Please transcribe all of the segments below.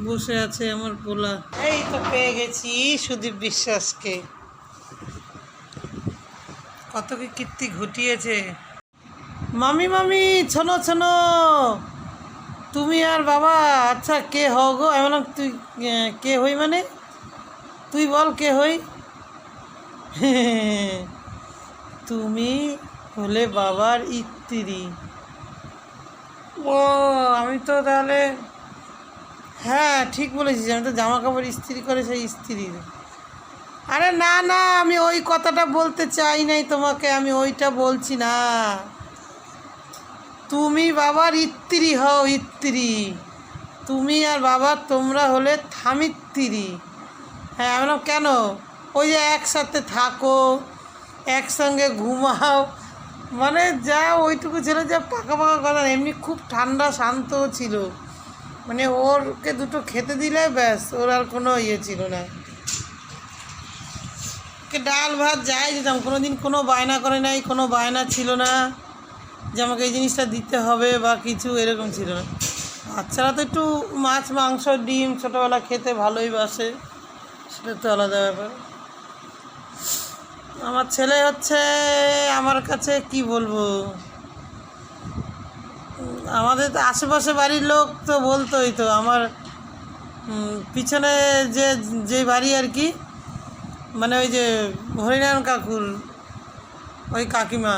বসে আছে আমার পোলা। এই তো পেয়ে গেছি সুদীপ বিশ্বাসকে। কত কি কীর্তি ঘটিয়েছে। মামি মামি শোনো শোনো, তুমি আর বাবা আচ্ছা কে হও গো? আমি বললাম তুই কে হই মানে? তুই বল কে হই। তুমি হলে বাবার স্ত্রী। ও আমি তো তাহলে, হ্যাঁ ঠিক বলেছিস, আমি তো জামা কাপড় ইস্ত্রি করে সেই স্ত্রীর। আরে না না, আমি ওই কথাটা বলতে চাই নাই তোমাকে, আমি ওইটা বলছি না। তুমি বাবার স্ত্রী হও, স্ত্রী। তুমি আর বাবা তোমরা হলে স্বামী-স্ত্রী। হ্যাঁ আমরা কেন, ওই যে একসাথে থাকো, একসঙ্গে ঘুমাও, মানে যা ওইটুকু ছিল, যা পাকা পাকা কথা। এমনি খুব ঠান্ডা শান্ত ছিল, মানে ওরকে দুটো খেতে দিলে ব্যাস, ওর আর কোনো ইয়ে ছিল না। ডাল ভাত যাই দিতাম, কোনো দিন কোনো বায়না করে নাই, কোনো বায়না ছিল না যে আমাকে এই জিনিসটা দিতে হবে বা কিছু, এরকম ছিল না। বাচ্চারা তো একটু মাছ মাংস ডিম ছোটোবেলা খেতে ভালোই বাসে, সেটা তো আলাদা ব্যাপার। আমার ছেলে হচ্ছে আমার কাছে কি বলবো, আমাদের তো আশেপাশে বাড়ির লোক তো বলতোই তো, আমার পিছনে যে যে বাড়ি আর কি, মানে ওই যে হরিনারায়ণ কাকুর ওই কাকিমা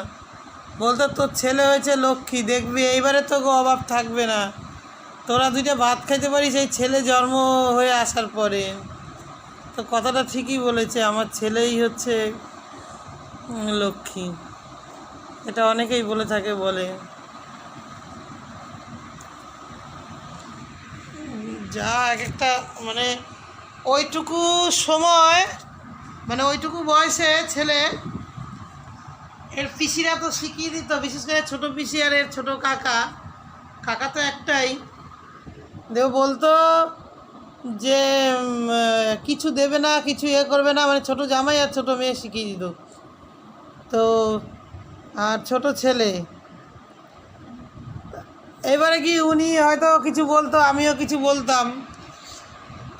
বলতো তোর ছেলে হয়েছে লক্ষ্মী, দেখবি এইবারে তো অভাব থাকবে না, তোরা দুইটা ভাত খাইতে পারিস এই ছেলে জন্ম হয়ে আসার পরে। তো কথাটা ঠিকই বলেছে, আমার ছেলেই হচ্ছে লক্ষ্মী, এটা অনেকেই বলে থাকে, বলে যা এক একটা, মানে ওইটুকু সময়, মানে ওইটুকু বয়সে ছেলে এর পিসিরা তো শিখিয়ে দিত, বিশেষ করে ছোটো পিসি আর এর ছোটো কাকা, কাকা তো একটাই, দেও বলতো যে কিছু দেবে না, কিছু ইয়ে করবে না, মানে ছোটো জামাই আর ছোটো মেয়ে শিখিয়ে দিত। তো আর ছোটো ছেলে, এবারে কি উনি হয়তো কিছু বলতো, আমিও কিছু বলতাম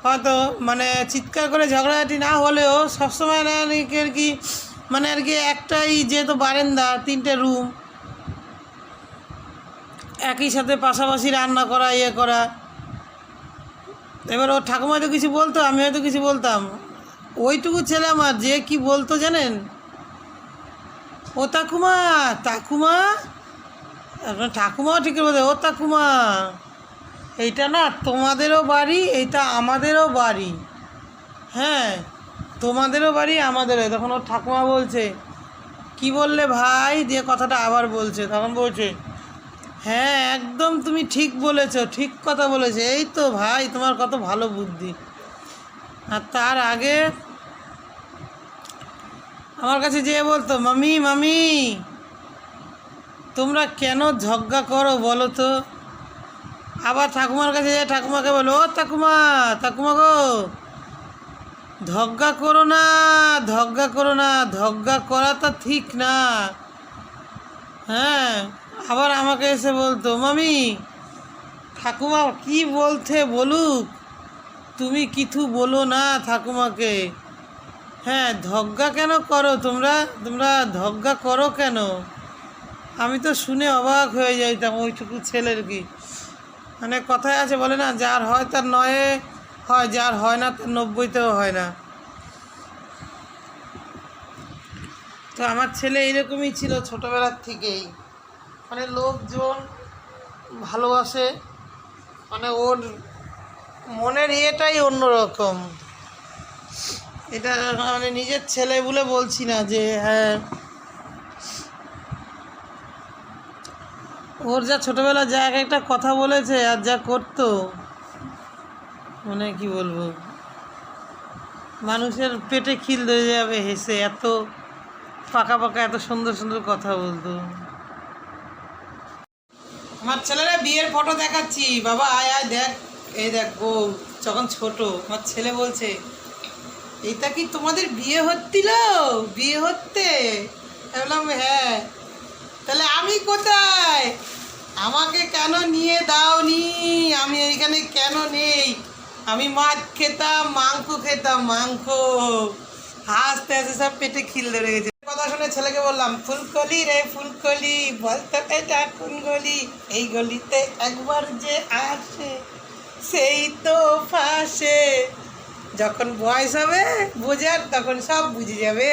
হয়তো, মানে চিৎকার করে ঝগড়াঝাটি না হলেও সবসময় না আর কি, মানে আর কি একটাই যেহেতু বারান্দা, তিনটে রুম, একই সাথে পাশাপাশি রান্না করা ইয়ে করা। এবার ও ঠাকুমা হয়তো কিছু বলতো, আমি হয়তো কিছু বলতাম, ওইটুকু ছেলে আমার যে কি বলতো জানেন, ও ঠাকুমা, ঠাকুমা, আপনার ঠাকুমাও ঠিক বলতে, ও ঠাকুমা এইটা না তোমাদেরও বাড়ি, এইটা আমাদেরও বাড়ি, হ্যাঁ তোমাদেরও বাড়ি আমাদেরও। তখন ওর ঠাকুমা বলছে কি বললে ভাই, দিয়ে কথাটা আবার বলছে, তখন বলছে হ্যাঁ একদম তুমি ঠিক বলেছ, ঠিক কথা বলেছে, এই তো ভাই তোমার কত ভালো বুদ্ধি। আর তার আগে আমার কাছে যেয়ে বলতো মামি মামি তোমরা কেন ঝগড়া করো বলো তো। আবার ঠাকুমার কাছে যেয়ে ঠাকুমাকে বলো, ও ঠাকুমা, ঠাকুমা গো ঝগড়া করো না, ঝগড়া করো না, ঝগড়া করা তো ঠিক না। হ্যাঁ আবার আমাকে এসে বলতো মামি ঠাকুমা কি বলতে বলুক, তুমি কিছু বলো না ঠাকুমাকে। হ্যাঁ ঝগড়া কেন করো তোমরা, তোমরা ঝগড়া করো কেন? আমি তো শুনে অবাক হয়ে যাইতাম, ওইটুকু ছেলের কি, মানে কথায় আছে বলে না, যার হয় তার নয়ে হয়, যার হয় না তার 90তেও হয় না। তো আমার ছেলে এইরকমই ছিল ছোটোবেলার থেকেই, মানে লোকজন ভালোবাসে, মানে ওর মনের ইয়েটাই অন্যরকম। এটা মানে নিজের ছেলে বলে বলছি না যে, হ্যাঁ ওর যা ছোটোবেলা যা এক একটা কথা বলেছে আর যা করতো, মানে কি বলবো, মানুষের পেটে খিল ধরে যাবে হেসে, এত পাকা পাকা এত সুন্দর সুন্দর কথা বলতো। আমার ছেলেরা বিয়ের ফটো দেখাচ্ছি, বাবা আয় আয় দেখ, এই দেখ বউ যখন ছোট, আমার ছেলে বলছে এইটা কি তোমাদের বিয়ে হচ্ছিল, বিয়ে হচ্ছে? বললাম হ্যাঁ। তাহলে আমি কোথায়? আমাকে কেন নিয়ে দাওনি? আমি এইখানে কেন নেই? আমি মাছ খেতাম, মাংস খেতাম, মাংস। হাসতে হাসতে সব পেটে খিল ধরে গেছে। কথা শুনে ছেলেকে বললাম, ফুলকলি রে ফুলকলি, বলতো এটা কোন গলি? এই গলিতে একবার যে আসে সেই তো ফাঁসে। যখন বয়স হবে বোঝার তখন সব বুঝে যাবে।